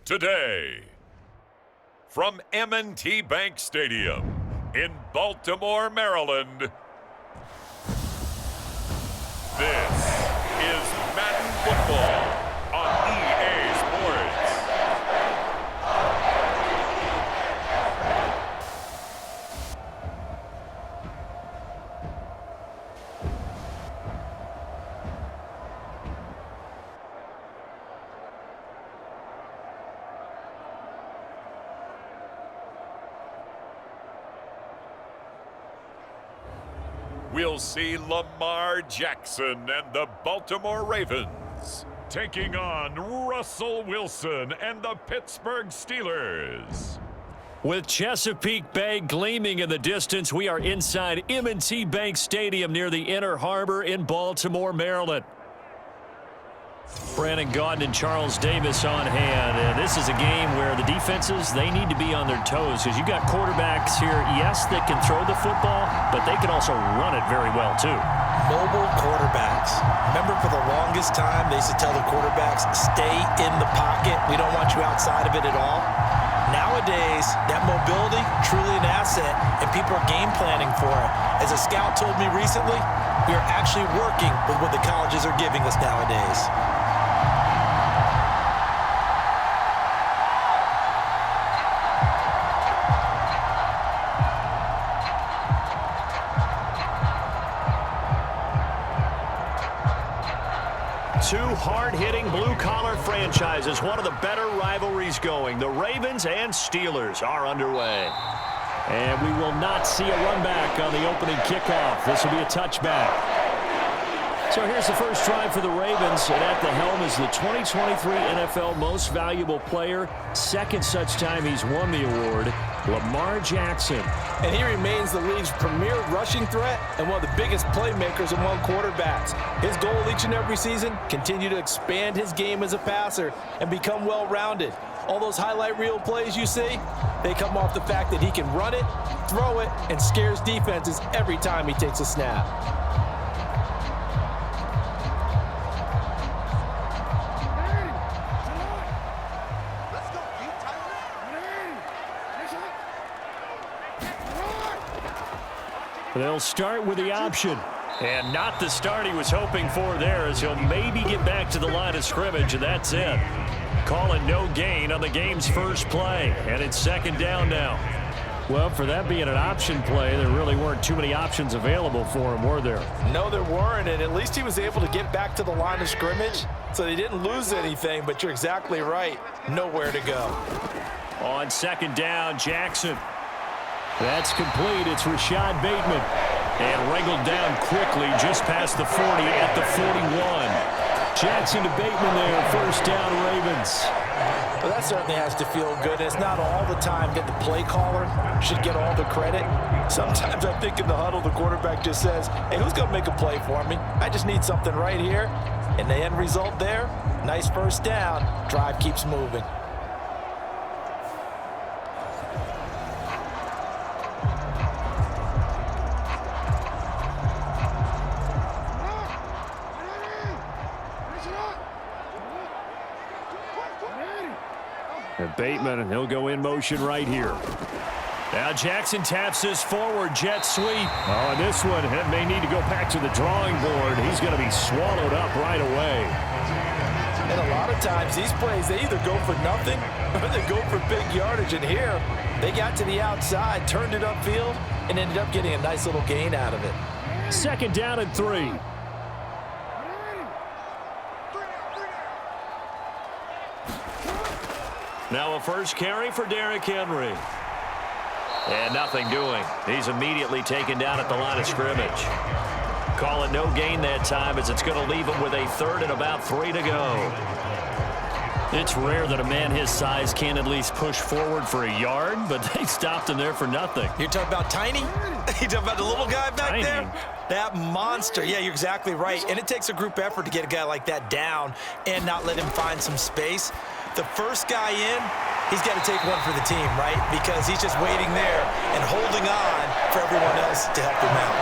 Today, from M&T Bank Stadium in Baltimore, Maryland, this is Madden Football on EA Sports. We'll see Lamar Jackson and the Baltimore Ravens taking on Russell Wilson and the Pittsburgh Steelers. With Chesapeake Bay gleaming in the distance, we are inside M&T Bank Stadium near the Inner Harbor in Baltimore, Maryland. Brandon Gaudin and Charles Davis on hand, and this is a game where the defenses, they need to be on their toes because you got quarterbacks here, yes, that can throw the football, but they can also run it very well too. Mobile quarterbacks. Remember, for the longest time, they used to tell the quarterbacks, stay in the pocket. We don't want you outside of it at all. Nowadays, that mobility, truly an asset, and people are game planning for it. As a scout told me recently, we are actually working with what the colleges are giving us nowadays. Two hard-hitting blue-collar franchises, one of the better rivalries going. The Ravens and Steelers are underway. And we will not see a run back on the opening kickoff. This will be a touchback. So here's the first drive for the Ravens, and at the helm is the 2023 NFL Most Valuable Player. Second such time he's won the award, Lamar Jackson. And he remains the league's premier rushing threat and one of the biggest playmakers among quarterbacks. His goal each and every season, continue to expand his game as a passer and become well-rounded. All those highlight reel plays you see, they come off the fact that he can run it, throw it, and scares defenses every time he takes a snap. They'll start with the option. And not the start he was hoping for there, as he'll maybe get back to the line of scrimmage, and that's it. Calling no gain on the game's first play, and it's second down now. Well, for that being an option play, there really weren't too many options available for him, were there? No, there weren't, and at least he was able to get back to the line of scrimmage, so they didn't lose anything, but you're exactly right. Nowhere to go. On second down, Jackson. That's complete. It's Rashad Bateman. And wrangled down quickly just past the 40 at the 41. Jackson to Bateman there. First down, Ravens. Well, that certainly has to feel good. It's not all the time that the play caller should get all the credit. Sometimes I think in the huddle, the quarterback just says, hey, who's going to make a play for me? I just need something right here. And the end result there, nice first down. Drive keeps moving. And Bateman, and he'll go in motion right here. Now Jackson taps his forward jet sweep. Oh, and this one may need to go back to the drawing board. He's going to be swallowed up right away. And a lot of times these plays, they either go for nothing or they go for big yardage. And here, they got to the outside, turned it upfield, and ended up getting a nice little gain out of it. Second down and 3. Now a first carry for Derrick Henry. And nothing doing. He's immediately taken down at the line of scrimmage. Call it no gain that time, as it's going to leave him with a third and about 3 to go. It's rare that a man his size can at least push forward for a yard, but they stopped him there for nothing. You're talking about Tiny? You talking about the little guy back Tiny. there? That monster. Yeah, you're exactly right. And it takes a group effort to get a guy like that down and not let him find some space. The first guy in, he's got to take one for the team, right? Because he's just waiting there and holding on for everyone else to help him out.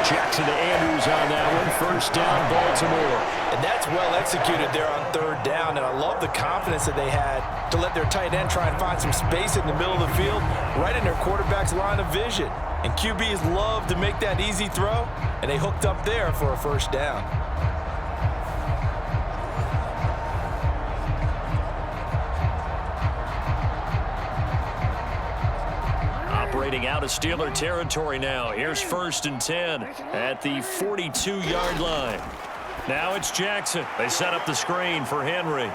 Jackson to Andrews on that one. First down, Baltimore. And that's well executed there on third down, and I love the confidence that they had to let their tight end try and find some space in the middle of the field, right in their quarterback's line of vision. And QBs love to make that easy throw, and they hooked up there for a first down. Operating out of Steeler territory now. Here's 1st and 10 at the 42-yard line. Now it's Jackson. They set up the screen for Henry.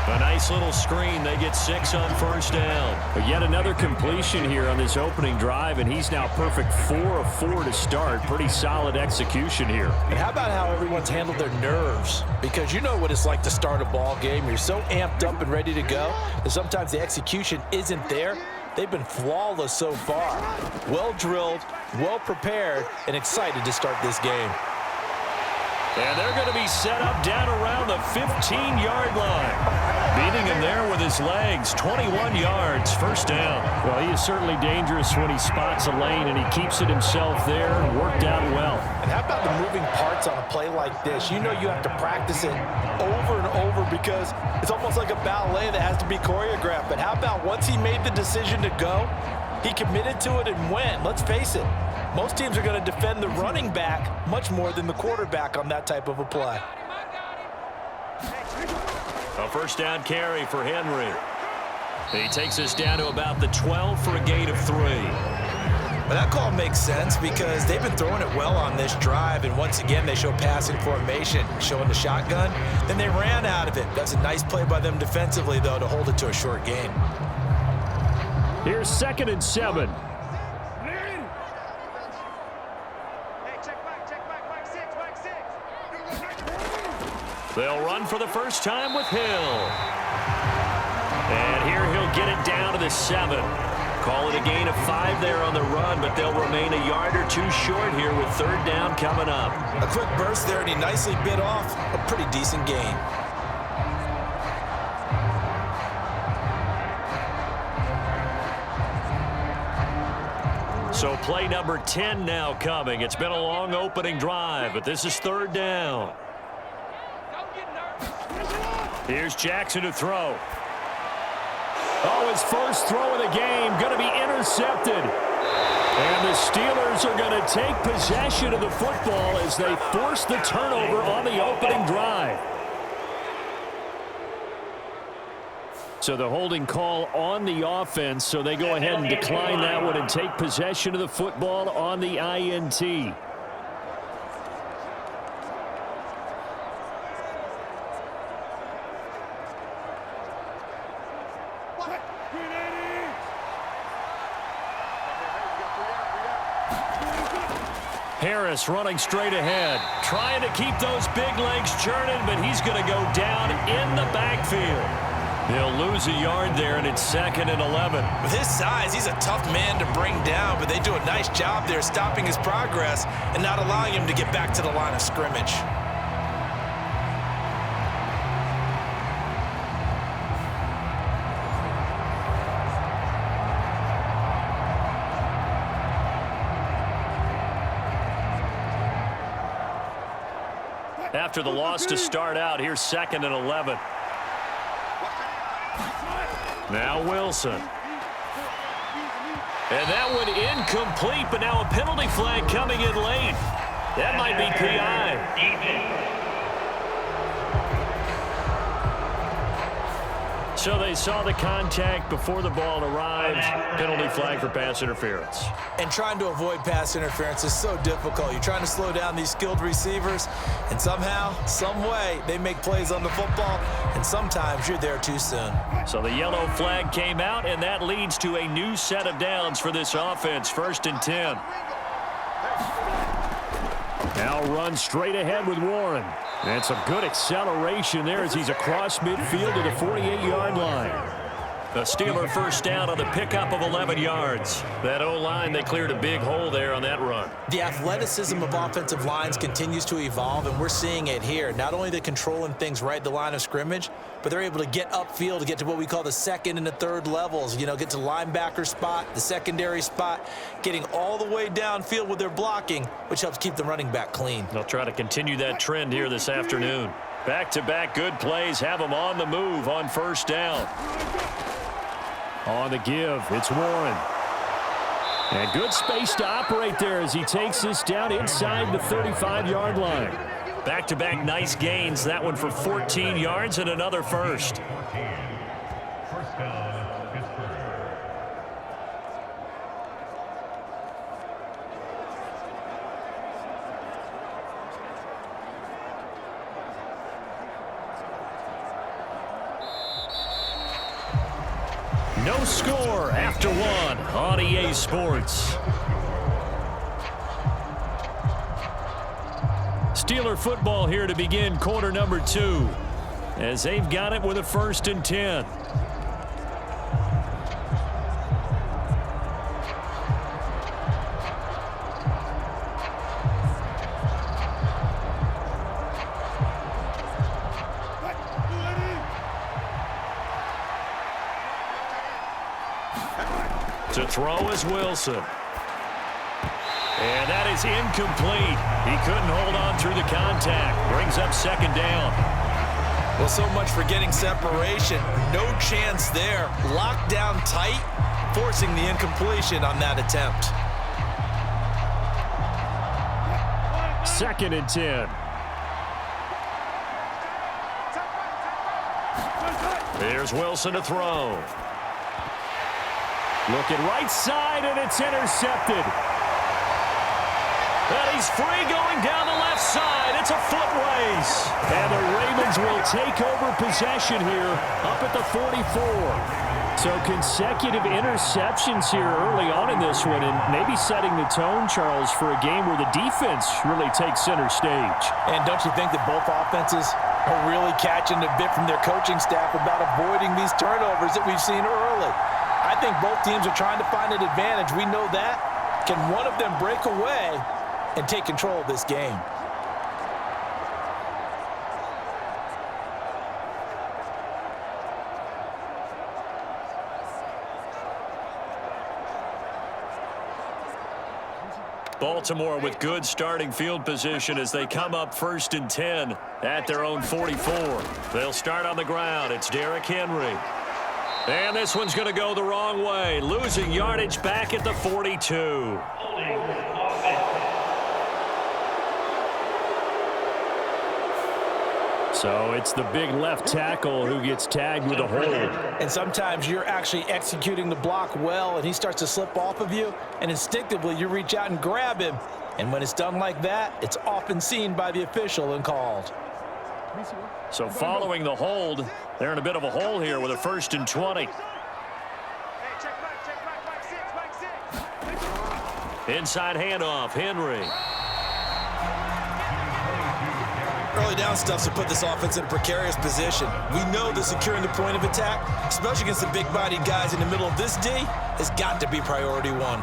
A nice little screen. They get 6 on first down. But yet another completion here on this opening drive, and he's now perfect 4 of 4 to start. Pretty solid execution here. And how about how everyone's handled their nerves? Because you know what it's like to start a ball game. You're so amped up and ready to go that sometimes the execution isn't there. They've been flawless so far. Well drilled, well prepared, and excited to start this game. And they're going to be set up down around the 15-yard line. Beating him there with his legs. 21 yards, first down. Well, he is certainly dangerous when he spots a lane, and he keeps it himself there and worked out well. And how about the moving parts on a play like this? You know you have to practice it over and over because it's almost like a ballet that has to be choreographed. But how about once he made the decision to go, he committed to it and went. Let's face it. Most teams are going to defend the running back much more than the quarterback on that type of a play. A first down carry for Henry. He takes us down to about the 12 for a gain of 3. But that call makes sense because they've been throwing it well on this drive, and once again they show passing formation, showing the shotgun. Then they ran out of it. That's a nice play by them defensively, though, to hold it to a short gain. Here's 2nd and 7. They'll run for the first time with Hill. And here he'll get it down to the 7. Call it a gain of 5 there on the run, but they'll remain a yard or 2 short here with third down coming up. A quick burst there, and he nicely bit off a pretty decent gain. So play number 10 now coming. It's been a long opening drive, but this is third down. Here's Jackson to throw. Oh, his first throw of the game going to be intercepted. And the Steelers are going to take possession of the football as they force the turnover on the opening drive. So the holding call on the offense, so they go ahead and decline that one and take possession of the football on the INT. Harris running straight ahead, trying to keep those big legs churning, but he's going to go down in the backfield. They'll lose a yard there, and it's 2nd and 11. With his size, he's a tough man to bring down, but they do a nice job there stopping his progress and not allowing him to get back to the line of scrimmage. After the loss to start out, here's 2nd and 11. Now Wilson. And that one incomplete, but now a penalty flag coming in late. That might be PI. So they saw the contact before the ball arrived. Penalty flag for pass interference. And trying to avoid pass interference is so difficult. You're trying to slow down these skilled receivers, and somehow, some way, they make plays on the football, and sometimes you're there too soon. So the yellow flag came out, and that leads to a new set of downs for this offense. 1st and 10. Now run straight ahead with Warren. And some good acceleration there as he's across midfield to the 48-yard line. A Steeler first down on the pickup of 11 yards. That O-line, they cleared a big hole there on that run. The athleticism of offensive lines continues to evolve, and we're seeing it here. Not only are they controlling things right at the line of scrimmage, but they're able to get upfield to get to what we call the second and the third levels. You know, get to the linebacker spot, the secondary spot, getting all the way downfield with their blocking, which helps keep the running back clean. They'll try to continue that trend here this afternoon. Back-to-back good plays have them on the move on first down. On the give, it's Warren. And good space to operate there as he takes this down inside the 35-yard line. Back-to-back nice gains. That one for 14 yards and another first. First down, Pittsburgh. No score after one on EA Sports. Steeler football here to begin quarter number 2 as they've got it with a 1st and 10. To throw is Wilson. And that is incomplete. He couldn't hold on through the contact. Brings up 2nd down. Well, so much for getting separation. No chance there. Locked down tight, forcing the incompletion on that attempt. 2nd and 10. There's Wilson to throw. Looking right side, and it's intercepted. And he's free going down the left side. It's a foot race. And the Ravens will take over possession here up at the 44. So consecutive interceptions here early on in this one, and maybe setting the tone, Charles, for a game where the defense really takes center stage. And don't you think that both offenses are really catching a bit from their coaching staff about avoiding these turnovers that we've seen early? I think both teams are trying to find an advantage. We know that. Can one of them break away and take control of this game? Baltimore with good starting field position as they come up 1st and 10 at their own 44. They'll start on the ground. It's Derrick Henry. And this one's going to go the wrong way. Losing yardage back at the 42. So it's the big left tackle who gets tagged with a hold. And sometimes you're actually executing the block well, and he starts to slip off of you, and instinctively you reach out and grab him. And when it's done like that, it's often seen by the official and called. So following the hold, they're in a bit of a hole here with a 1st and 20. Inside handoff, Henry. Early down stuff to put this offense in a precarious position. We know that securing the point of attack, especially against the big-bodied guys in the middle of this D, has got to be priority one.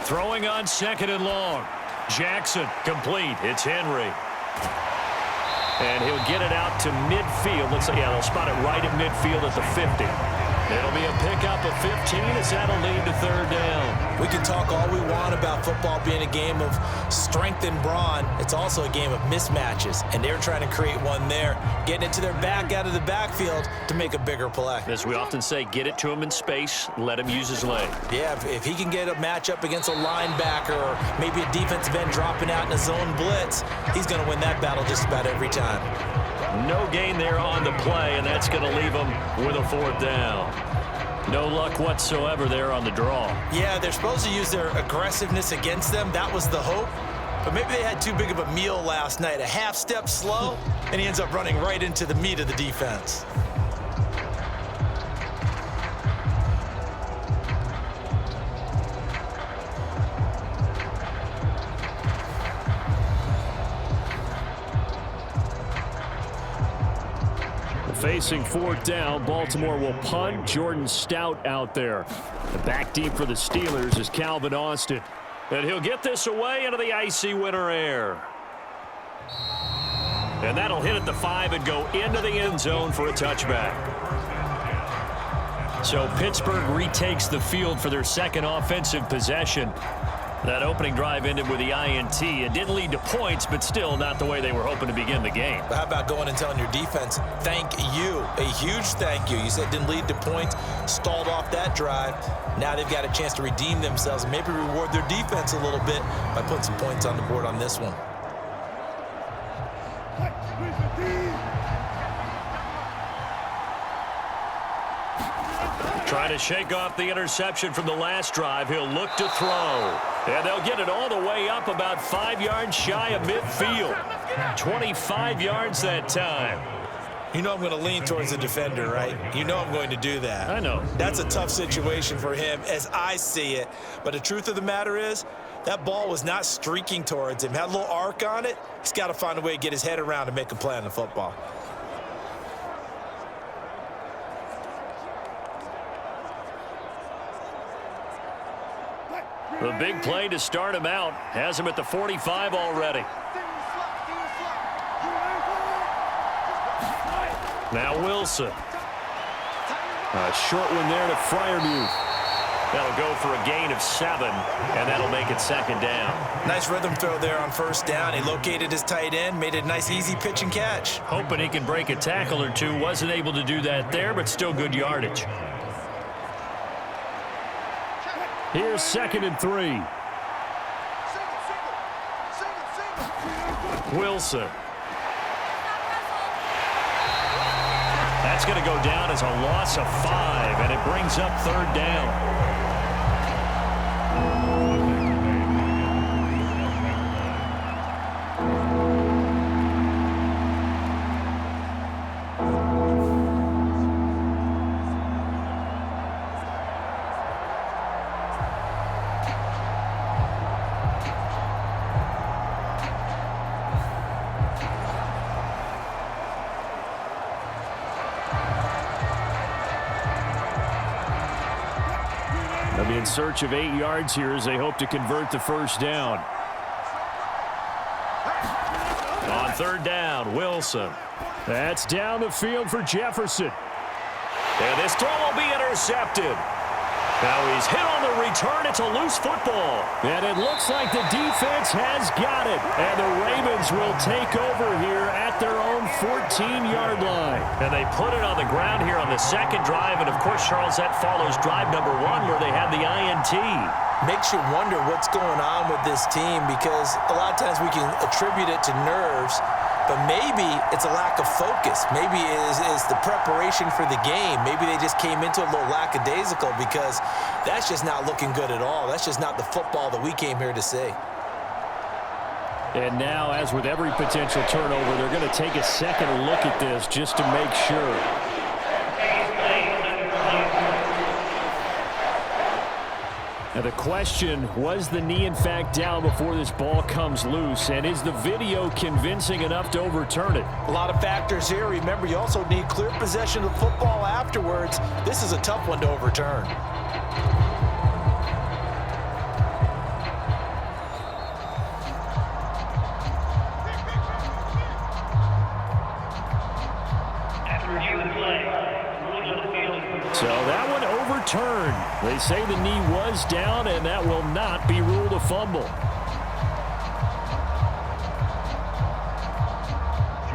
Throwing on 2nd and long. Jackson complete. It's Henry. And he'll get it out to midfield. Looks like, yeah, they'll spot it right at midfield at the 50. It'll be a pickup of 15 as that'll lead to 3rd down. We can talk all we want about football being a game of strength and brawn. It's also a game of mismatches, and they're trying to create one there, getting it to their back out of the backfield to make a bigger play. As we often say, get it to him in space, let him use his leg. Yeah, if he can get a matchup against a linebacker or maybe a defensive end dropping out in a zone blitz, he's going to win that battle just about every time. No gain there on the play, and that's going to leave him with a 4th down. No luck whatsoever there on the draw. Yeah, they're supposed to use their aggressiveness against them. That was the hope. But maybe they had too big of a meal last night. A half step slow, and he ends up running right into the meat of the defense. Facing fourth down, Baltimore will punt. Jordan Stout out there. The back deep for the Steelers is Calvin Austin. And he'll get this away into the icy winter air. And that'll hit at the 5 and go into the end zone for a touchback. So Pittsburgh retakes the field for their second offensive possession. That opening drive ended with the INT. It didn't lead to points, but still not the way they were hoping to begin the game. But how about going and telling your defense, thank you, a huge thank you. You said it didn't lead to points, stalled off that drive. Now they've got a chance to redeem themselves and maybe reward their defense a little bit by putting some points on the board on this one. Trying to shake off the interception from the last drive. He'll look to throw. And they'll get it all the way up about 5 yards shy of midfield. 25 yards that time. You know I'm going to lean towards the defender, right? You know I'm going to do that. I know. That's a tough situation for him as I see it. But the truth of the matter is, that ball was not streaking towards him. Had a little arc on it. He's got to find a way to get his head around and make a play on the football. The big play to start him out. Has him at the 45 already. Now Wilson. A short one there to Freiermuth. That'll go for a gain of 7, and that'll make it second down. Nice rhythm throw there on first down. He located his tight end, made it a nice, easy pitch and catch. Hoping he can break a tackle or two. Wasn't able to do that there, but still good yardage. Here's 2nd and 3. Wilson. That's going to go down as a loss of 5, and it brings up 3rd down. They'll be in search of 8 yards here as they hope to convert the first down. On 3rd down, Wilson. That's down the field for Jefferson. And this throw will be intercepted. Now he's hit on the return. It's a loose football. And it looks like the defense has got it. And the Ravens will take over here at their own 14-yard line. And they put it on the ground here on the second drive. And, of course, Charles, that follows drive number 1 where they had the INT. Makes you wonder what's going on with this team because a lot of times we can attribute it to nerves, but maybe it's a lack of focus. Maybe it is the preparation for the game. Maybe they just came into a little lackadaisical because that's just not looking good at all. That's just not the football that we came here to see. And now, as with every potential turnover, they're going to take a second look at this just to make sure. Now the question, was the knee in fact down before this ball comes loose? And is the video convincing enough to overturn it? A lot of factors here. Remember, you also need clear possession of the football afterwards. This is a tough one to overturn. So that one overturned. They say the knee was down, and that will not be ruled a fumble.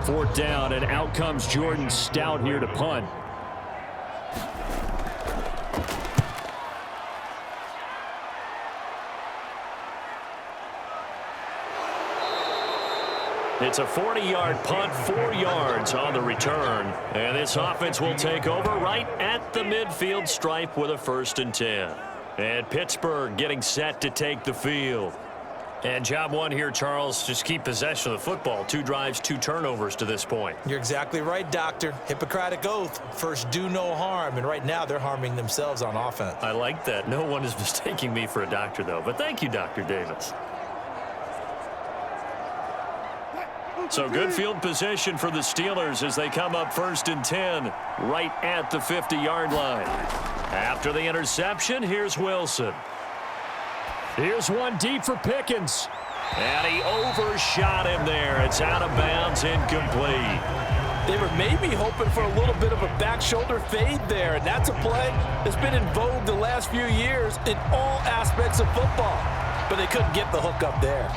4th down, and out comes Jordan Stout here to punt. It's a 40-yard punt, 4 yards on the return. And this offense will take over right at the midfield stripe with a 1st and 10. And Pittsburgh getting set to take the field. And job one here, Charles, just keep possession of the football. 2 drives, 2 turnovers to this point. You're exactly right, Doctor. Hippocratic oath. First, do no harm. And right now, they're harming themselves on offense. I like that. No one is mistaking me for a doctor, though. But thank you, Dr. Davis. So good field position for the Steelers as they come up 1st and 10 right at the 50-yard line. After the interception, here's Wilson. Here's one deep for Pickens. And he overshot him there. It's out of bounds, incomplete. They were maybe hoping for a little bit of a back shoulder fade there, and that's a play that's been in vogue the last few years in all aspects of football. But they couldn't get the hook up there.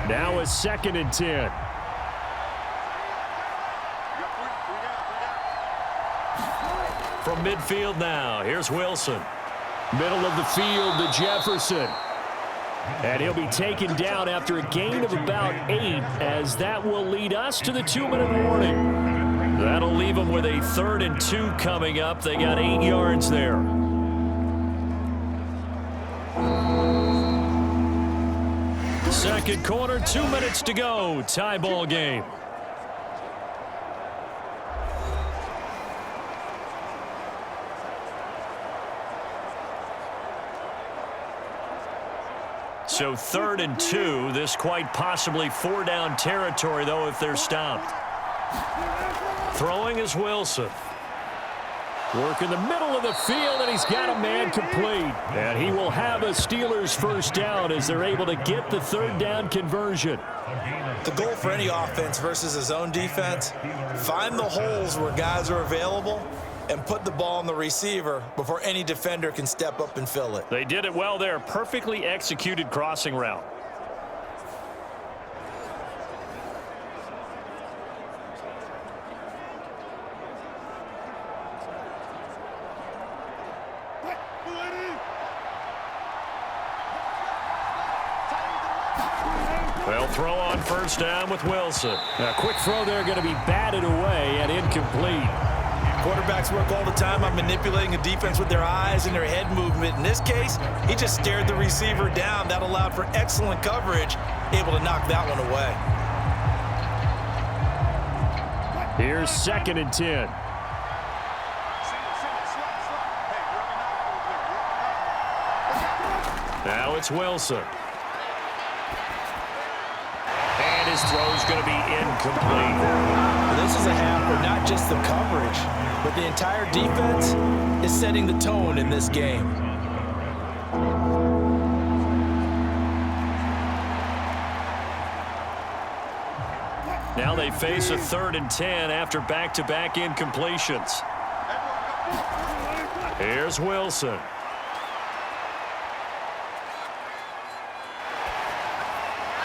Now a 2nd and 10. From midfield now, here's Wilson. Middle of the field to Jefferson. And he'll be taken down after a gain of about 8, as that will lead us to the 2-minute warning. That'll leave them with a 3rd and 2 coming up. They got 8 yards there. Second quarter, 2 minutes to go. Tie ball game. So 3rd and 2. This quite possibly 4-down territory, though, if they're stopped. Throwing is Wilson. Work in the middle of the field, and he's got a man complete. And he will have a Steelers 1st down as they're able to get the 3rd down conversion. The goal for any offense versus his own defense, find the holes where guys are available and put the ball on the receiver before any defender can step up and fill it. They did it well there. Perfectly executed crossing route. They'll throw on 1st down with Wilson. A quick throw there, going to be batted away and incomplete. Quarterbacks work all the time on manipulating a defense with their eyes and their head movement. In this case, he just stared the receiver down. That allowed for excellent coverage, able to knock that one away. Here's 2nd and 10. Now it's Wilson. And his throw's going to be incomplete. Well, this is a half where not just the coverage, but the entire defense is setting the tone in this game. Now they face a 3rd and 10 after back-to-back incompletions. Here's Wilson.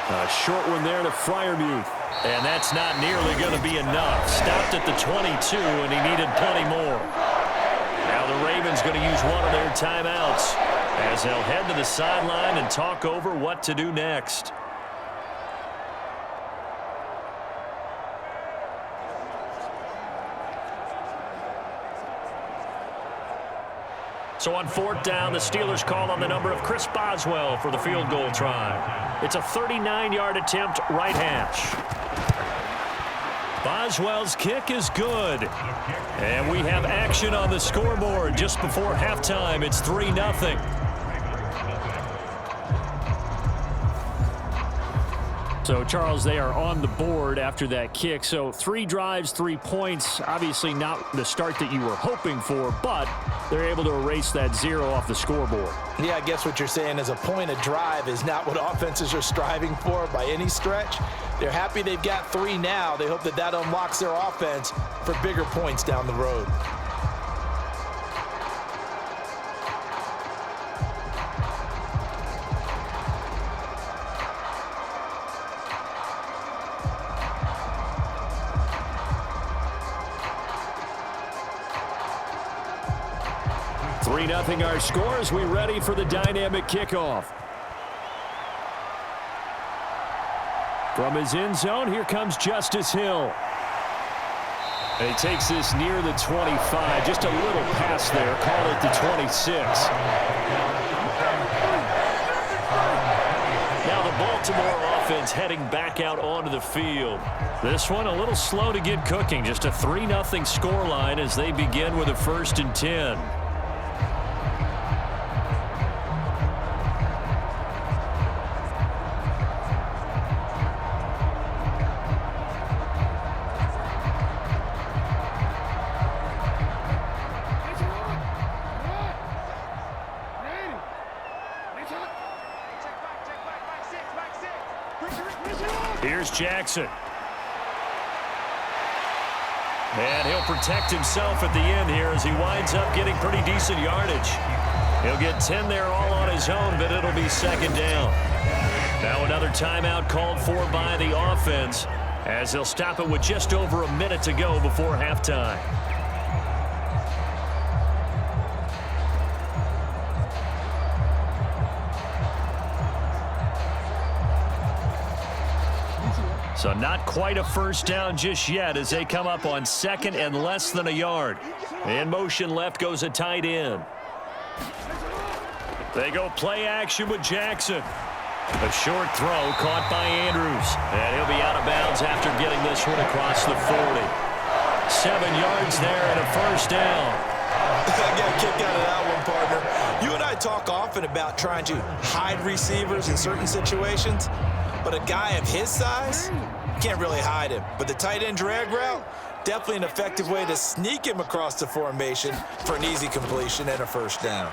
A short one there to Freiermuth. And that's not nearly going to be enough. Stopped at the 22, and he needed plenty more. Now the Ravens going to use one of their timeouts as they'll head to the sideline and talk over what to do next. So on 4th down, the Steelers call on the number of Chris Boswell for the field goal try. It's a 39-yard attempt, right hash. Boswell's kick is good. And we have action on the scoreboard just before halftime. It's 3-0. So, Charles, they are on the board after that kick. So 3 drives, 3 points. Obviously not the start that you were hoping for, but they're able to erase that 0 off the scoreboard. Yeah, I guess what you're saying is a point a drive is not what offenses are striving for by any stretch. They're happy they've got 3 now. They hope that that unlocks their offense for bigger points down the road. Nothing our score as we ready for the dynamic kickoff. From his end zone, here comes Justice Hill. And he takes this near the 25. Just a little pass there. Call it the 26. Now the Baltimore offense heading back out onto the field. This one a little slow to get cooking. Just a 3-0 scoreline as they begin with a 1st and 10. Here's Jackson. And he'll protect himself at the end here as he winds up getting pretty decent yardage. He'll get 10 there all on his own, but it'll be 2nd down. Now another timeout called for by the offense as they'll stop it with just over a minute to go before halftime. So not quite a 1st down just yet as they come up on 2nd and less than a yard. In motion left goes a tight end. They go play action with Jackson. A short throw caught by Andrews. And he'll be out of bounds after getting this one across the 40. 7 yards there and a 1st down. I got a kick out of that one, partner. You and I talk often about trying to hide receivers in certain situations. But a guy of his size, can't really hide him. But the tight end drag route, definitely an effective way to sneak him across the formation for an easy completion and a 1st down.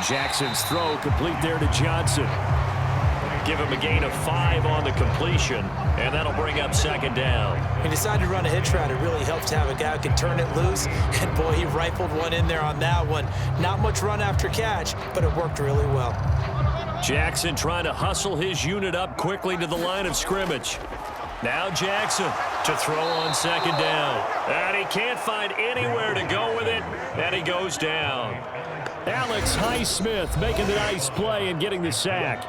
Jackson's throw complete there to Johnson. Give him a gain of 5 on the completion, and that'll bring up 2nd down. He decided to run a hitch route. It really helps to have a guy who can turn it loose. And, boy, he rifled one in there on that one. Not much run after catch, but it worked really well. Jackson trying to hustle his unit up quickly to the line of scrimmage. Now Jackson to throw on 2nd down. And he can't find anywhere to go with it, and he goes down. Alex Highsmith making the nice play and getting the sack.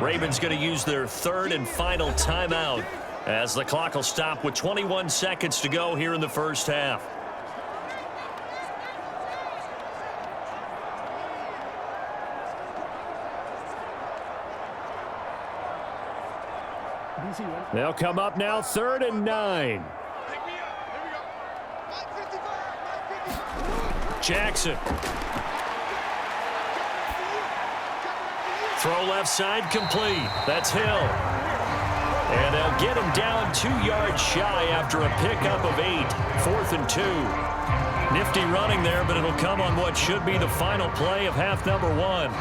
Ravens going to use their 3rd and final timeout as the clock will stop with 21 seconds to go here in the 1st half. They'll come up now 3rd and 9. Jackson. Throw left side complete. That's Hill. And they'll get him down 2 yards shy after a pickup of 8. 4th and 2. Nifty running there, but it'll come on what should be the final play of half number 1.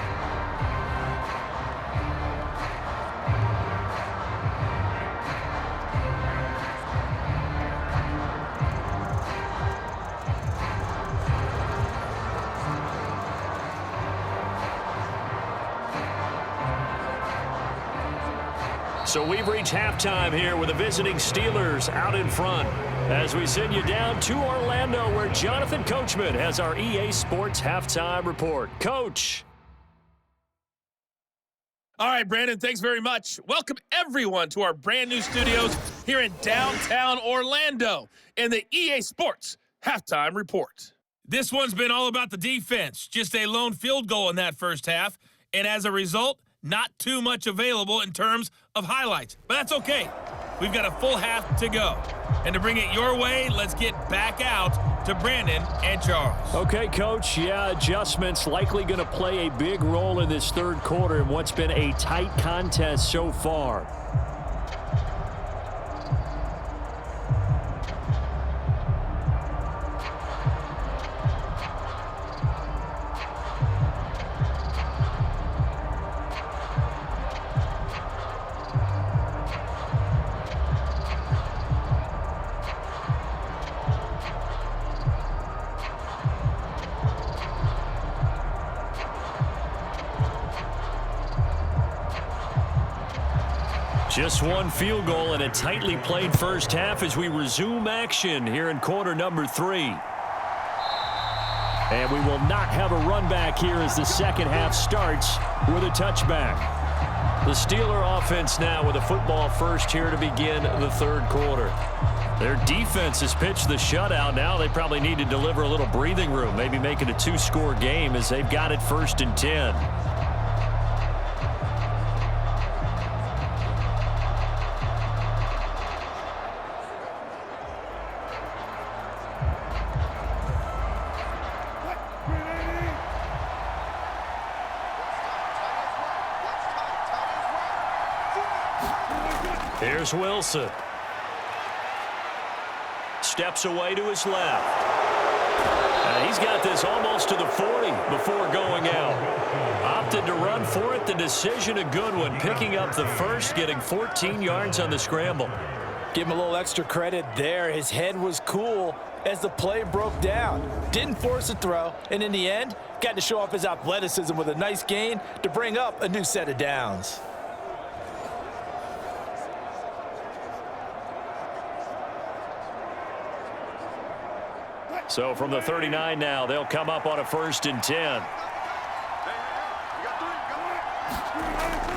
So we've reached halftime here with the visiting Steelers out in front as we send you down to Orlando where Jonathan Coachman has our EA Sports Halftime Report. Coach. All right, Brandon, thanks very much. Welcome, everyone, to our brand-new studios here in downtown Orlando in the EA Sports Halftime Report. This one's been all about the defense. Just a lone field goal in that 1st half, and as a result, not too much available in terms of highlights. But that's okay. We've got a full half to go. And to bring it your way, let's get back out to Brandon and Charles. Okay, Coach. Yeah, adjustments likely going to play a big role in this 3rd quarter in what's been a tight contest so far. Just one field goal and a tightly played 1st half as we resume action here in quarter number 3. And we will not have a run back here as the 2nd half starts with a touchback. The Steeler offense now with a football first here to begin the third quarter. Their defense has pitched the shutout. Now they probably need to deliver a little breathing room, maybe make it a 2-score game as they've got it 1st and 10. Here's Wilson. Steps away to his left. He's got this almost to the 40 before going out. Opted to run for it. The decision a good one. Picking up the first, getting 14 yards on the scramble. Give him a little extra credit there. His head was cool as the play broke down. Didn't force a throw, and in the end, got to show off his athleticism with a nice gain to bring up a new set of downs. So from the 39 now, they'll come up on a 1st and 10.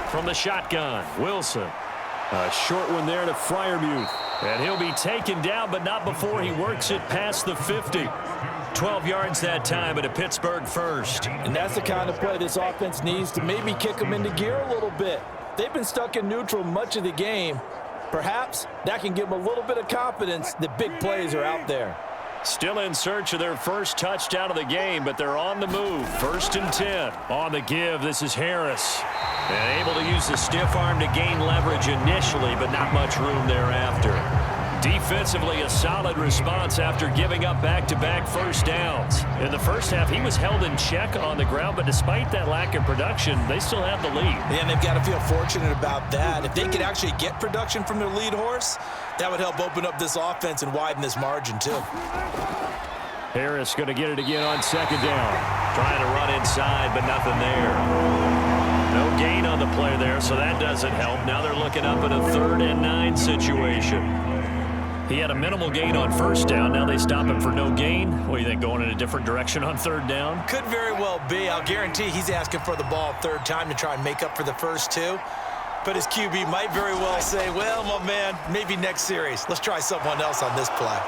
From the shotgun, Wilson. A short one there to Freiermuth. And he'll be taken down, but not before he works it past the 50. 12 yards that time at a Pittsburgh first. And that's the kind of play this offense needs to maybe kick them into gear a little bit. They've been stuck in neutral much of the game. Perhaps that can give them a little bit of confidence that big plays are out there. Still in search of their first touchdown of the game, but they're on the move. 1st and 10. On the give, this is Harris. And able to use the stiff arm to gain leverage initially, but not much room thereafter. Defensively, a solid response after giving up back-to-back first downs. In the first half, he was held in check on the ground, but despite that lack of production, they still have the lead. Yeah, and they've got to feel fortunate about that. If they could actually get production from their lead horse, that would help open up this offense and widen this margin, too. Harris going to get it again on 2nd down. Trying to run inside, but nothing there. No gain on the play there, so that doesn't help. Now they're looking up at a 3rd and 9 situation. He had a minimal gain on 1st down. Now they stop him for no gain. What do you think, going in a different direction on 3rd down? Could very well be. I'll guarantee he's asking for the ball 3rd time to try and make up for the first 2. But his QB might very well say, well, my man, maybe next series. Let's try someone else on this play.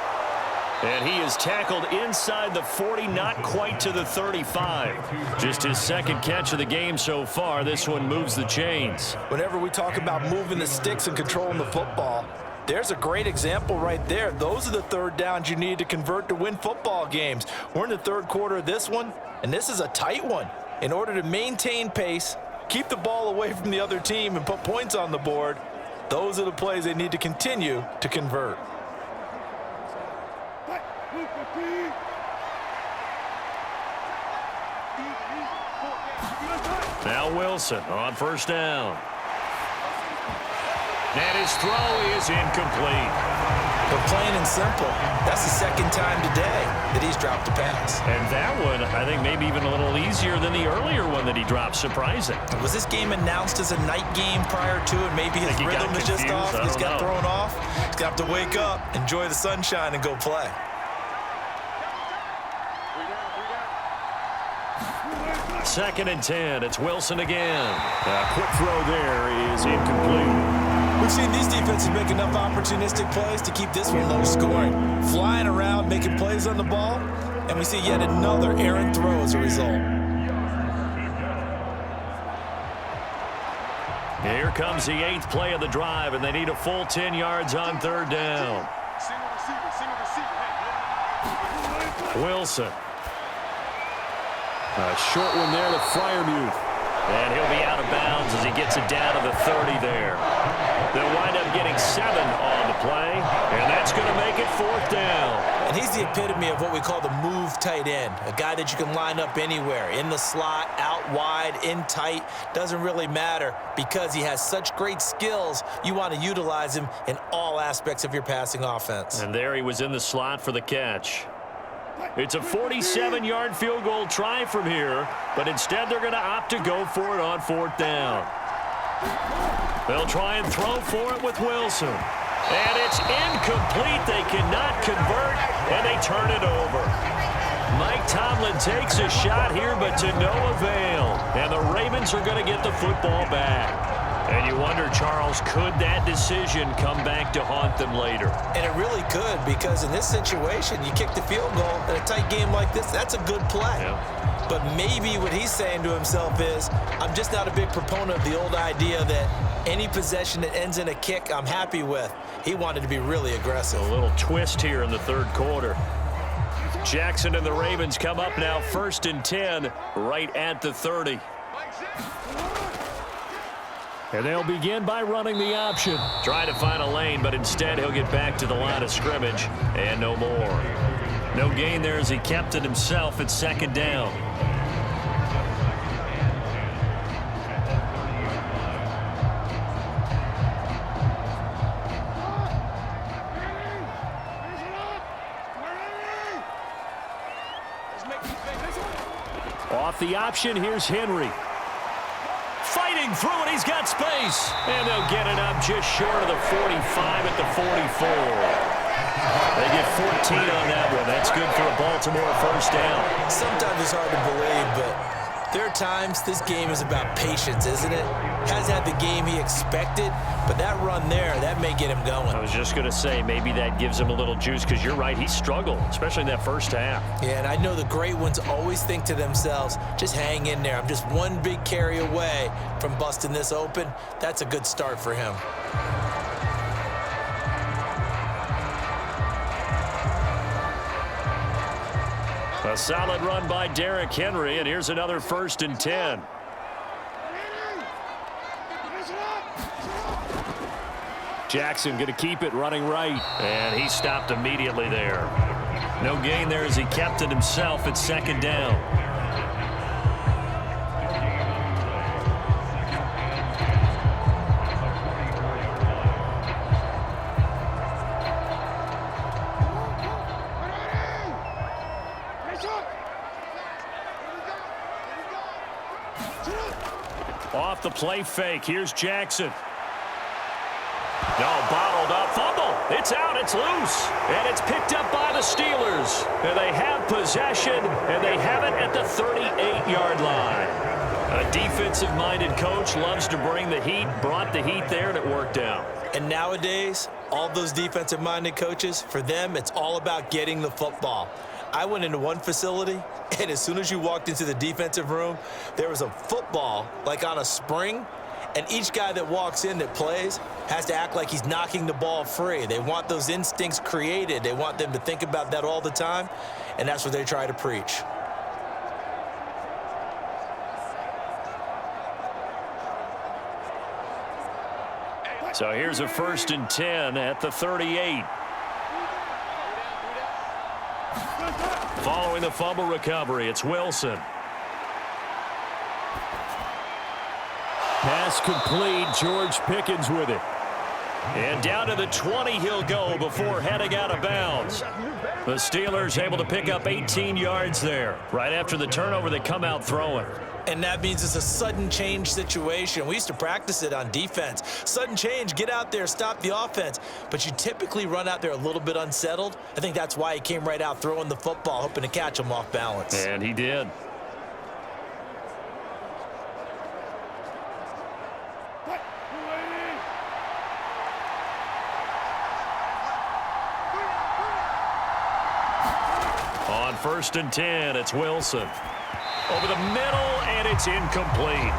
And he is tackled inside the 40, not quite to the 35. Just his 2nd catch of the game so far. This one moves the chains. Whenever we talk about moving the sticks and controlling the football, there's a great example right there. Those are the 3rd downs you need to convert to win football games. We're in the 3rd quarter of this one, and this is a tight one. In order to maintain pace, keep the ball away from the other team, and put points on the board, those are the plays they need to continue to convert. Now Wilson on 1st down. And his throw is incomplete. But plain and simple, that's the 2nd time today that he's dropped a pass. And that one, I think, maybe even a little easier than the earlier one that he dropped. Surprising. Was this game announced as a night game prior to it? Maybe his rhythm is just off. He's got thrown off. He's got to wake up, enjoy the sunshine, and go play. Second and 10. It's Wilson again. A quick throw there is incomplete. We've seen these defenses make enough opportunistic plays to keep this one low scoring. Flying around, making plays on the ball, and we see yet another errant throw as a result. Here comes the 8th play of the drive, and they need a full 10 yards on 3rd down. Wilson. A short one there to Freiermuth. And he'll be out of bounds as he gets it down to the 30 there. They'll wind up getting 7 on the play, and that's going to make it 4th down. And he's the epitome of what we call the move tight end, a guy that you can line up anywhere, in the slot, out wide, in tight, doesn't really matter because he has such great skills. You want to utilize him in all aspects of your passing offense. And there he was in the slot for the catch. It's a 47-yard field goal try from here, but instead they're going to opt to go for it on 4th down. They'll try and throw for it with Wilson. And it's incomplete. They cannot convert, and they turn it over. Mike Tomlin takes a shot here, but to no avail. And the Ravens are going to get the football back. And you wonder, Charles, could that decision come back to haunt them later? And it really could, because in this situation, you kick the field goal in a tight game like this, that's a good play. Yeah. But maybe what he's saying to himself is, I'm just not a big proponent of the old idea that any possession that ends in a kick I'm happy with. He wanted to be really aggressive. A little twist here in the third quarter. Jackson and the Ravens come up now 1st and 10 right at the 30. And they'll begin by running the option. Try to find a lane, but instead he'll get back to the line of scrimmage and no more. No gain there as he kept it himself at 2nd down. Off the option, here's Henry. Fighting through it, he's got space. And they'll get it up just short of the 45 at the 44. They get 14 on that one. That's good for a Baltimore 1st down. Sometimes it's hard to believe, but there are times this game is about patience, isn't it? Hasn't had the game he expected, but that run there, that may get him going. I was just going to say, maybe that gives him a little juice, because you're right, he struggled, especially in that first half. Yeah, and I know the great ones always think to themselves, just hang in there. I'm just one big carry away from busting this open. That's a good start for him. A solid run by Derrick Henry, and here's another 1st and 10. Jackson going to keep it running right. And he stopped immediately there. No gain there as he kept it himself at 2nd down. Off the play fake, here's Jackson. No, bottled up, fumble. It's out, it's loose. And it's picked up by the Steelers. And they have possession, and they have it at the 38-yard line. A defensive-minded coach loves to bring the heat, brought the heat there, and it worked out. And nowadays, all those defensive-minded coaches, for them, it's all about getting the football. I went into one facility, and as soon as you walked into the defensive room, there was a football, like on a spring, and each guy that walks in that plays has to act like he's knocking the ball free. They want those instincts created. They want them to think about that all the time, and that's what they try to preach. So here's a 1st and 10 at the 38. Following the fumble recovery, it's Wilson. Pass complete. George Pickens with it. And down to the 20 he'll go before heading out of bounds. The Steelers able to pick up 18 yards there. Right after the turnover, they come out throwing. And that means it's a sudden change situation. We used to practice it on defense. Sudden change, get out there, stop the offense. But you typically run out there a little bit unsettled. I think that's why he came right out throwing the football, hoping to catch him off balance. And he did. On 1st and 10, it's Wilson. Over the middle, and it's incomplete.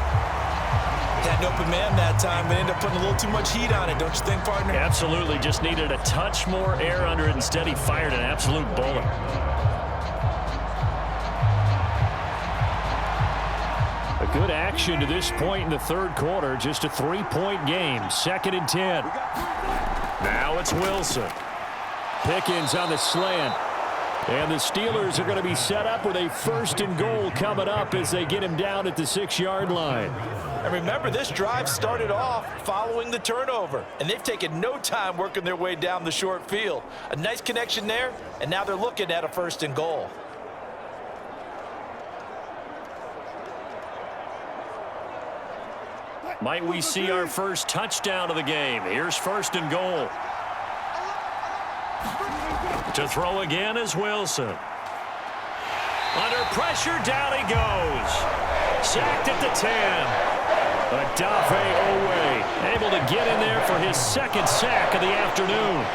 Had an open man that time, but ended up putting a little too much heat on it, don't you think, partner? Absolutely, just needed a touch more air under it. Instead, he fired an absolute bullet. A good action to this point in the third quarter. Just a 3-point game. 2nd and 10. Now it's Wilson. Pickens on the slant. And the Steelers are going to be set up with a 1st and goal coming up as they get him down at the 6-yard line. And remember, this drive started off following the turnover, and they've taken no time working their way down the short field. A nice connection there, and now they're looking at a 1st and goal. Might we see our first touchdown of the game? Here's 1st and goal. To throw again is Wilson. Under pressure, down he goes. Sacked at the 10. Owe able to get in there for his second sack of the afternoon.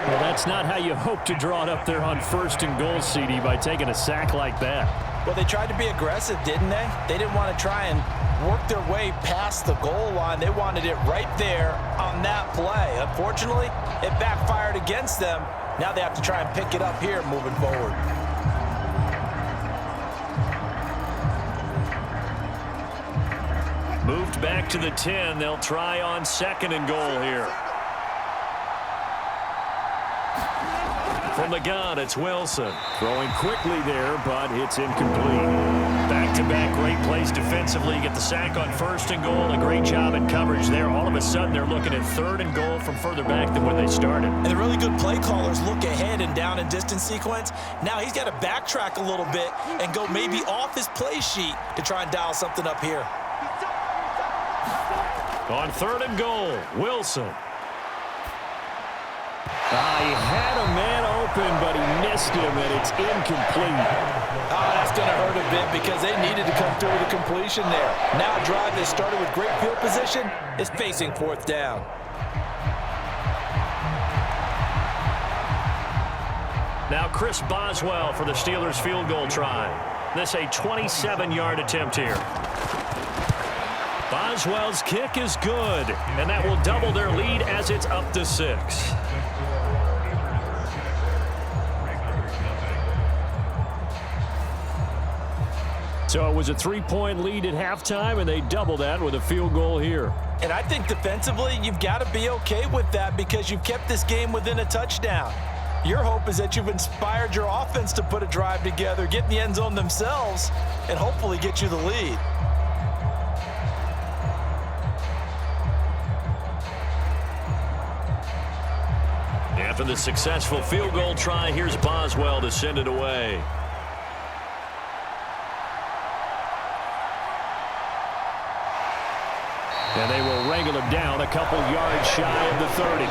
Well, that's not how you hope to draw it up there on 1st and goal, CD, by taking a sack like that. Well, they tried to be aggressive, didn't they? They didn't want to try and work their way past the goal line. They wanted it right there on that play. Unfortunately, it backfired against them. Now they have to try and pick it up here moving forward. Moved back to the 10. They'll try on 2nd and goal here. From the gun, it's Wilson. Throwing quickly there, but it's incomplete. Back-to-back great plays defensively. You get the sack on 1st and goal. A great job in coverage there. All of a sudden, they're looking at 3rd and goal from further back than when they started. And the really good play callers look ahead and down and distance sequence. Now he's got to backtrack a little bit and go maybe off his play sheet to try and dial something up here. On 3rd and goal, Wilson. He had a man open, but he missed him, and it's incomplete. That's going to hurt a bit because they needed to come through with a completion there. Now a drive that started with great field position is facing 4th down. Now Chris Boswell for the Steelers field goal try. This a 27-yard attempt here. Boswell's kick is good, and that will double their lead as it's up to 6. So it was a 3-point lead at halftime, and they double that with a field goal here. And I think defensively, you've got to be okay with that because you've kept this game within a touchdown. Your hope is that you've inspired your offense to put a drive together, get in the end zone themselves, and hopefully get you the lead. After the successful field goal try, here's Boswell to send it away. And they will wrangle him down a couple yards shy of the 30.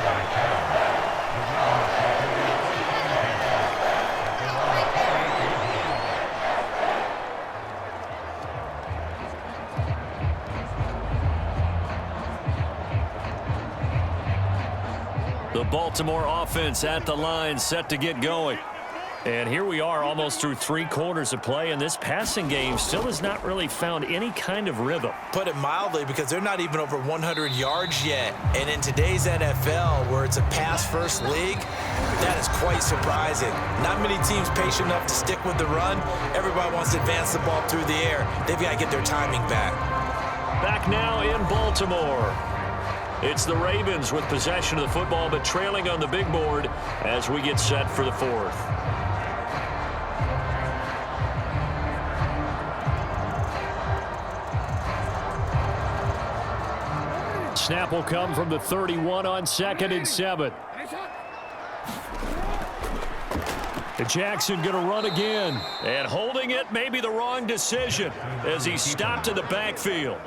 The Baltimore offense at the line, set to get going. And here we are almost through 3 quarters of play, and this passing game still has not really found any kind of rhythm. Put it mildly, because they're not even over 100 yards yet. And in today's NFL, where it's a pass-first league, that is quite surprising. Not many teams patient enough to stick with the run. Everybody wants to advance the ball through the air. They've got to get their timing back. Back now in Baltimore. It's the Ravens with possession of the football, but trailing on the big board as we get set for the 4th. Snap will come from the 31 on 2nd and 7. Jackson going to run again. And holding it may be the wrong decision as he stopped in the backfield.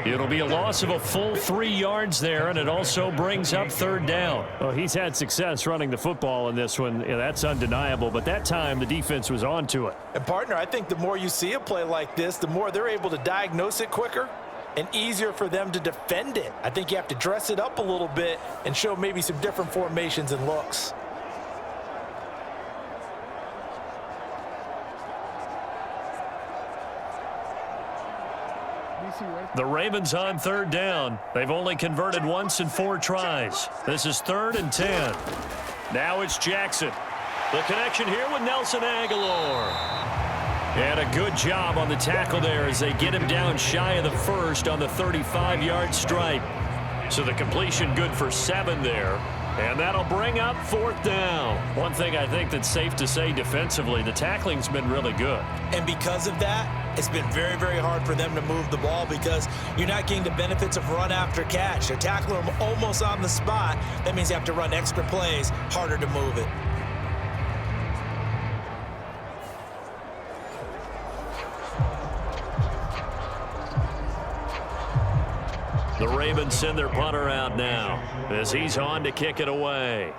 It'll be a loss of a full 3 yards there, and it also brings up 3rd down. Well, he's had success running the football in this one. Yeah, that's undeniable. But that time, the defense was on to it. And, partner, I think the more you see a play like this, the more they're able to diagnose it quicker and easier for them to defend it. I think you have to dress it up a little bit and show maybe some different formations and looks. The Ravens on 3rd down. They've only converted once in 4 tries. This is 3rd and 10. Now it's Jackson. The connection here with Nelson Aguilar. And a good job on the tackle there as they get him down shy of the 1st on the 35-yard stripe. So the completion good for 7 there. And that'll bring up 4th down. One thing I think that's safe to say defensively, the tackling's been really good. And because of that, it's been very, very hard for them to move the ball because you're not getting the benefits of run after catch. They're tackling them almost on the spot. That means you have to run extra plays, harder to move it. The Ravens send their punter out now as he's on to kick it away.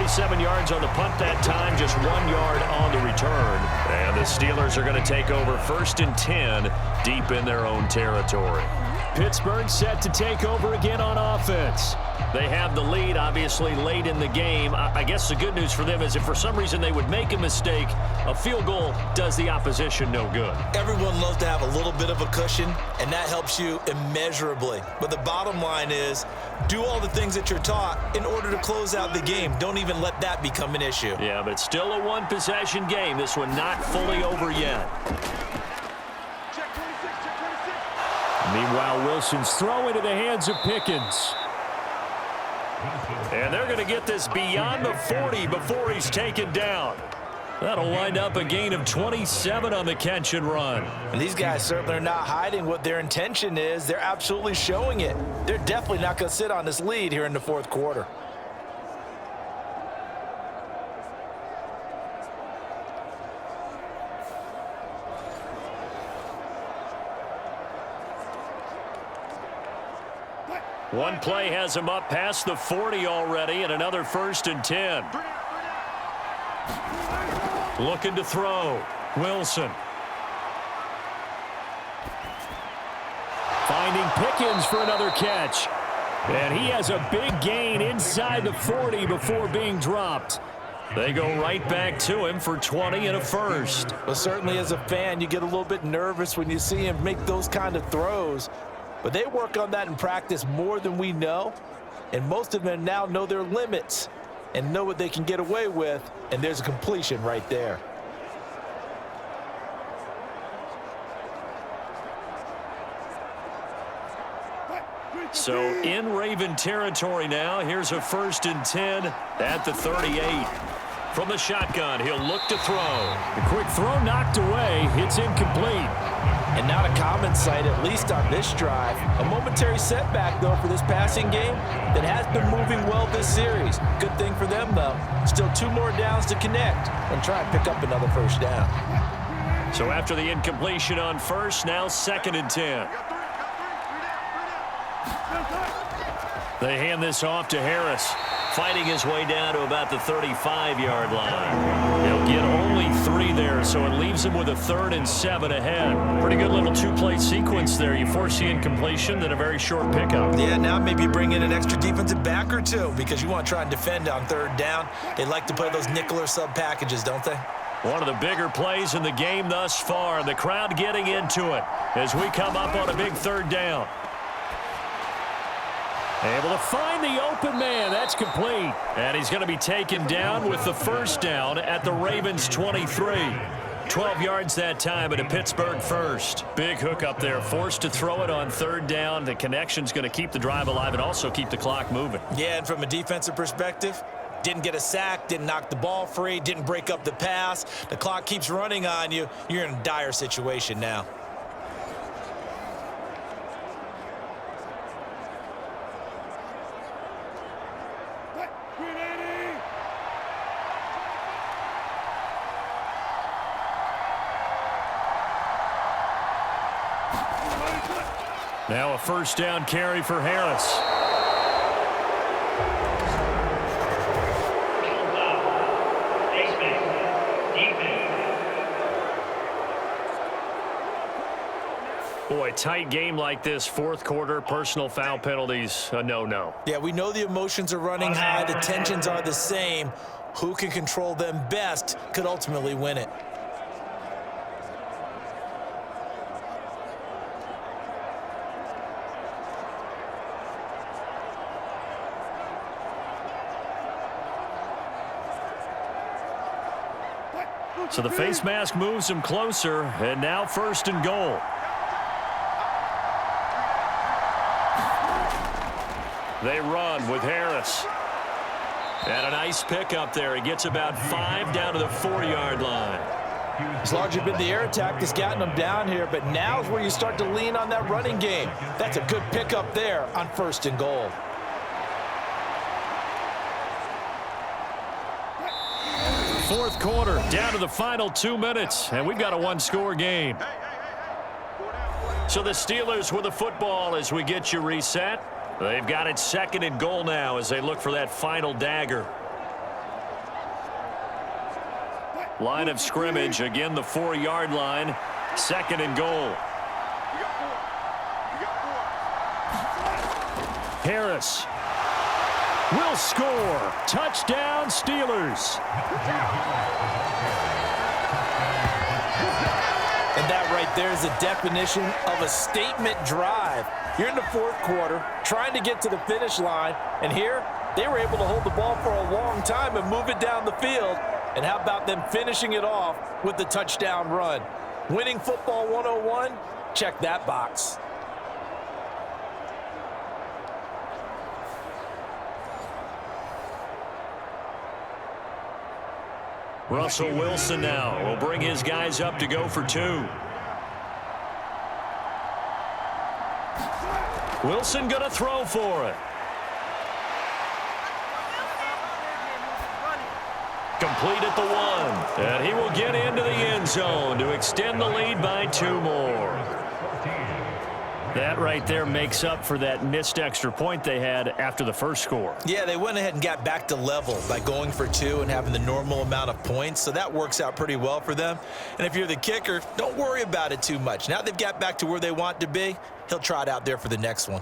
27 yards on the punt that time, just 1 yard on the return. And the Steelers are going to take over 1st and 10 deep in their own territory. Pittsburgh set to take over again on offense. They have the lead, obviously, late in the game. I guess the good news for them is if for some reason they would make a mistake, a field goal does the opposition no good. Everyone loves to have a little bit of a cushion, and that helps you immeasurably. But the bottom line is, do all the things that you're taught in order to close out the game. Don't even let that become an issue. Yeah, but still a one-possession game. This one not fully over yet. Meanwhile, Wilson's throw into the hands of Pickens. And they're going to get this beyond the 40 before he's taken down. That'll wind up a gain of 27 on the catch and run. And these guys certainly are not hiding what their intention is. They're absolutely showing it. They're definitely not going to sit on this lead here in the fourth quarter. One play has him up past the 40 already, and another 1st and 10. Looking to throw. Wilson. Finding Pickens for another catch. And he has a big gain inside the 40 before being dropped. They go right back to him for 20 and a first. Well, certainly as a fan, you get a little bit nervous when you see him make those kind of throws. But they work on that in practice more than we know. And most of them now know their limits and know what they can get away with. And there's a completion right there. So in Raven territory now. Here's a 1st and 10 at the 38. From the shotgun, he'll look to throw. The quick throw knocked away. It's incomplete. And not a common sight, at least on this drive. A momentary setback, though, for this passing game that has been moving well this series. Good thing for them, though. Still 2 more downs to connect and try and pick up another first down. So after the incompletion on first, now 2nd and 10. They hand this off to Harris, fighting his way down to about the 35-yard line. He'll get only 3 there, so it leaves him with a 3rd and 7 ahead. Pretty good little 2-play sequence there. You force the incompletion, then a very short pickup. Yeah, now maybe bring in an extra defensive back or 2 because you want to try and defend on 3rd down. They like to play those nickel or sub packages, don't they? One of the bigger plays in the game thus far. The crowd getting into it as we come up on a big 3rd down. Able to find the open man. That's complete. And he's going to be taken down with the 1st down at the Ravens 23. 12 yards that time at a Pittsburgh first. Big hook up there. Forced to throw it on 3rd down. The connection's going to keep the drive alive and also keep the clock moving. Yeah, and from a defensive perspective, didn't get a sack, didn't knock the ball free, didn't break up the pass. The clock keeps running on you. You're in a dire situation now. Now a 1st down carry for Harris. Boy, tight game like this, 4th quarter, personal foul penalties, a no-no. Yeah, we know the emotions are running high, the tensions are the same. Who can control them best could ultimately win it. So the face mask moves him closer, and now 1st and goal. They run with Harris. And a nice pickup there. He gets about 5 down to the 4-yard line. It's largely been the air attack that's gotten them down here, but now is where you start to lean on that running game. That's a good pickup there on 1st and goal. Fourth quarter, down to the final 2 minutes, and we've got a 1-score game. So the Steelers with the football as we get you reset. They've got it 2nd and goal now as they look for that final dagger. Line of scrimmage, again the 4-yard line. 2nd and goal. Harris will score. Touchdown, Steelers. And that right there is the definition of a statement drive. You're in the 4th quarter, trying to get to the finish line, and here they were able to hold the ball for a long time and move it down the field. And how about them finishing it off with the touchdown run? Winning football 101, check that box. Russell Wilson now will bring his guys up to go for 2. Wilson going to throw for it. Complete at the 1. And he will get into the end zone to extend the lead by 2 more. That right there makes up for that missed extra point they had after the first score. Yeah, they went ahead and got back to level by going for 2 and having the normal amount of points, so that works out pretty well for them. And if you're the kicker, don't worry about it too much. Now they've got back to where they want to be, he'll try it out there for the next one.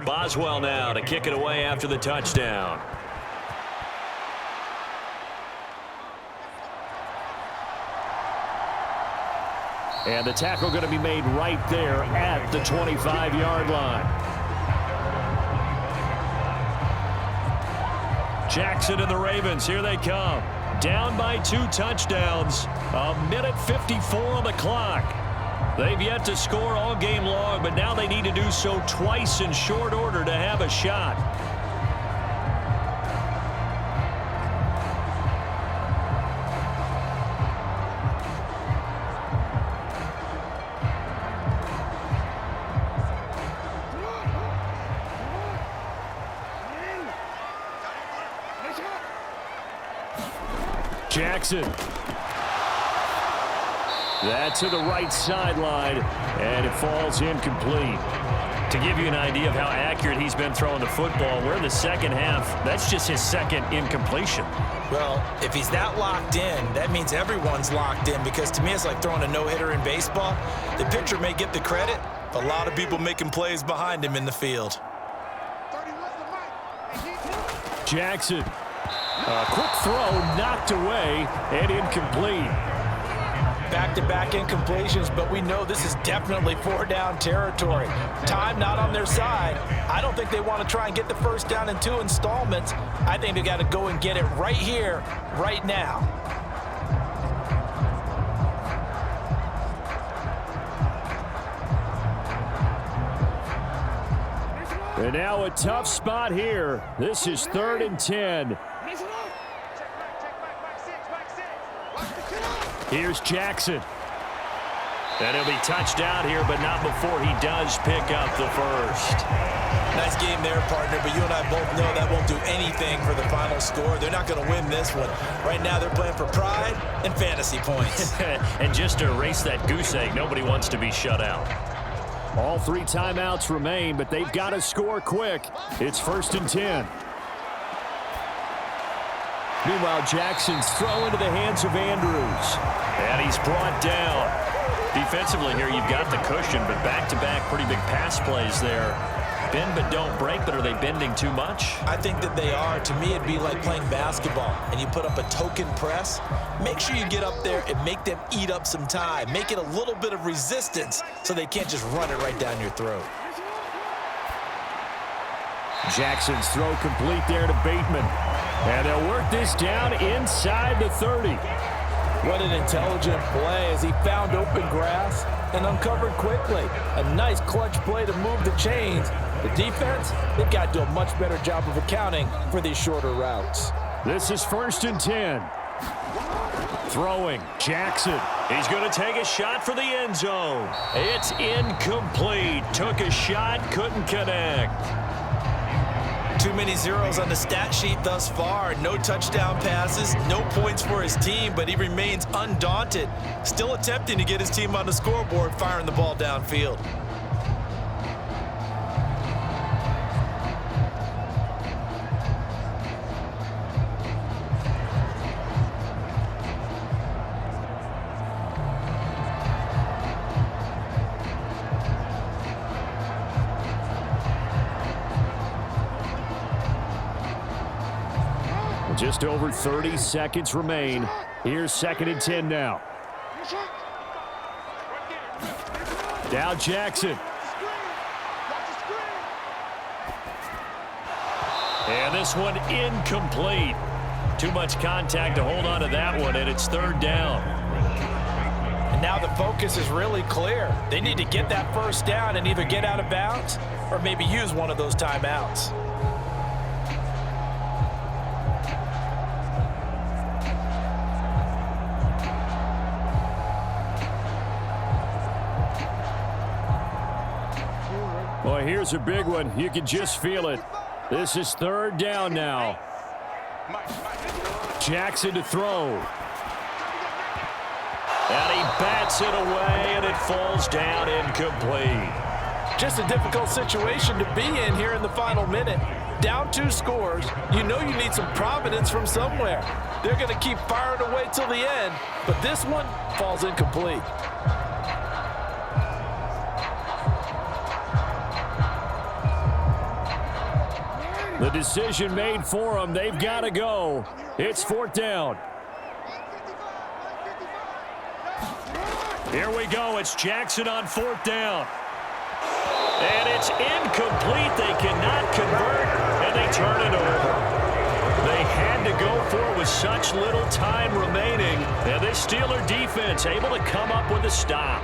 Boswell now to kick it away after the touchdown. And the tackle going to be made right there at the 25-yard line. Jackson and the Ravens, here they come. Down by 2 touchdowns. 1:54 on the clock. They've yet to score all game long, but now they need to do so twice in short order to have a shot. Jackson. That to the right sideline, and it falls incomplete. To give you an idea of how accurate he's been throwing the football, we're in the second half. That's just his 2nd incompletion. Well, if he's that locked in, that means everyone's locked in, because to me it's like throwing a no-hitter in baseball. The pitcher may get the credit, a lot of people making plays behind him in the field. Jackson. A quick throw knocked away and incomplete. Back-to-back incompletions, but we know this is definitely 4-down territory. Time not on their side. I don't think they want to try and get the first down in 2 installments. I think they got to go and get it right here, right now. And now a tough spot here. This is 3rd and 10. Here's Jackson. And he'll be touched out here, but not before he does pick up the first. Nice game there, partner, but you and I both know that won't do anything for the final score. They're not going to win this one. Right now they're playing for pride and fantasy points. And just to erase that goose egg, nobody wants to be shut out. All 3 timeouts remain, but they've got to score quick. It's 1st and 10. Meanwhile, Jackson's throw into the hands of Andrews. And he's brought down. Defensively here, you've got the cushion, but back-to-back pretty big pass plays there. Bend but don't break, but are they bending too much? I think that they are. To me, it'd be like playing basketball, and you put up a token press. Make sure you get up there and make them eat up some time. Make it a little bit of resistance so they can't just run it right down your throat. Jackson's throw complete there to Bateman. And they'll work this down inside the 30. What an intelligent play as he found open grass and uncovered quickly. A nice clutch play to move the chains. The defense, they've got to do a much better job of accounting for these shorter routes. This is 1st and 10. Throwing, Jackson. He's going to take a shot for the end zone. It's incomplete. Took a shot, couldn't connect. Too many zeros on the stat sheet thus far. No touchdown passes, no points for his team, but he remains undaunted. Still attempting to get his team on the scoreboard, firing the ball downfield. Just over 30 seconds remain. Here's 2nd and 10 now. Now Jackson. And this one incomplete. Too much contact to hold on to that one, and it's 3rd down. And now the focus is really clear. They need to get that 1st down and either get out of bounds or maybe use one of those timeouts. Well, here's a big one. You can just feel it. This is 3rd down now. Jackson to throw. And he bats it away, and it falls down incomplete. Just a difficult situation to be in here in the final minute. Down 2 scores, you know you need some providence from somewhere. They're going to keep firing away till the end, but this one falls incomplete. The decision made for them. They've got to go. It's 4th down. Here we go. It's Jackson on 4th down. And it's incomplete. They cannot convert, and they turn it over. They had to go for it with such little time remaining. And this Steeler defense able to come up with a stop.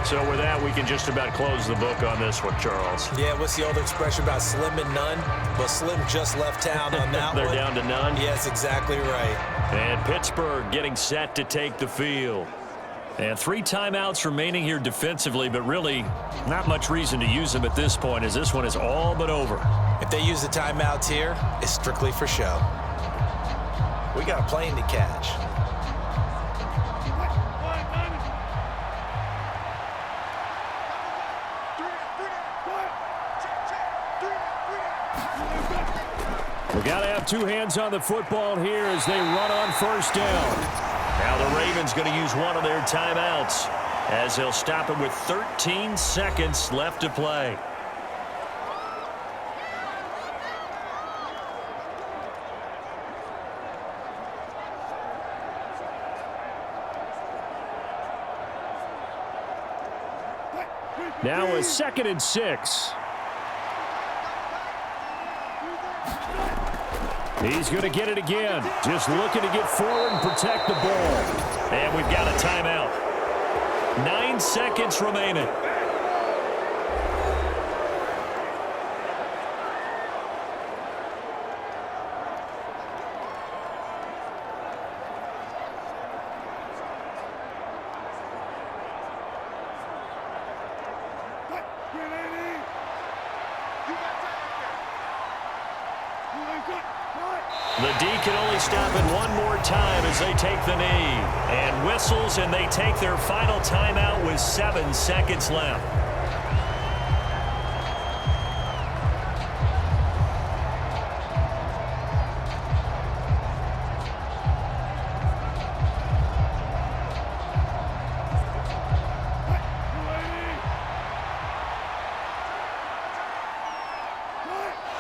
So with that, we can just about close the book on this one, Charles. Yeah, what's the old expression about slim and none? Well, Slim just left town on that They're one. down to none? Yes, exactly right. And Pittsburgh getting set to take the field. And 3 timeouts remaining here defensively, but really not much reason to use them at this point, as this one is all but over. If they use the timeouts here, it's strictly for show. We got a plane to catch. We got to have 2 hands on the football here as they run on 1st down. Now the Ravens going to use one of their timeouts as they'll stop it with 13 seconds left to play. Now a 2nd and 6. He's going to get it again. Just looking to get forward and protect the ball. And we've got a timeout. 9 seconds remaining. The D can only stop it one more time as they take the knee. And whistles, and they take their final timeout with 7 seconds left.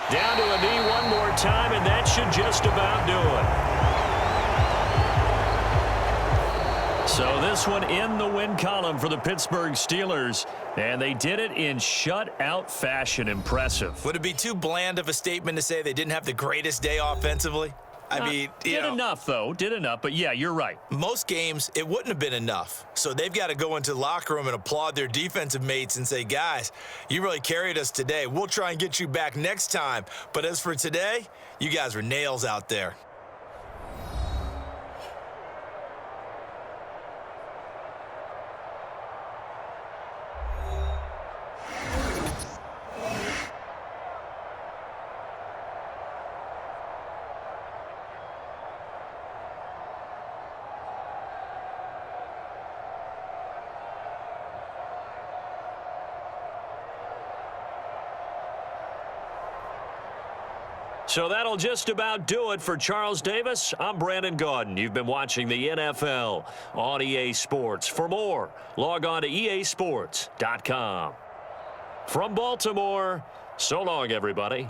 Down to a knee one more time, and that should just about do it. So this one in the win column for the Pittsburgh Steelers, and they did it in shutout fashion. Impressive. Would it be too bland of a statement to say they didn't have the greatest day offensively? I mean, did enough, though. Did enough, but yeah, you're right. Most games, it wouldn't have been enough. So they've got to go into the locker room and applaud their defensive mates and say, guys, you really carried us today. We'll try and get you back next time. But as for today, you guys were nails out there. So that'll just about do it for Charles Davis. I'm Brandon Gaudin. You've been watching the NFL on EA Sports. For more, log on to easports.com. From Baltimore, so long, everybody.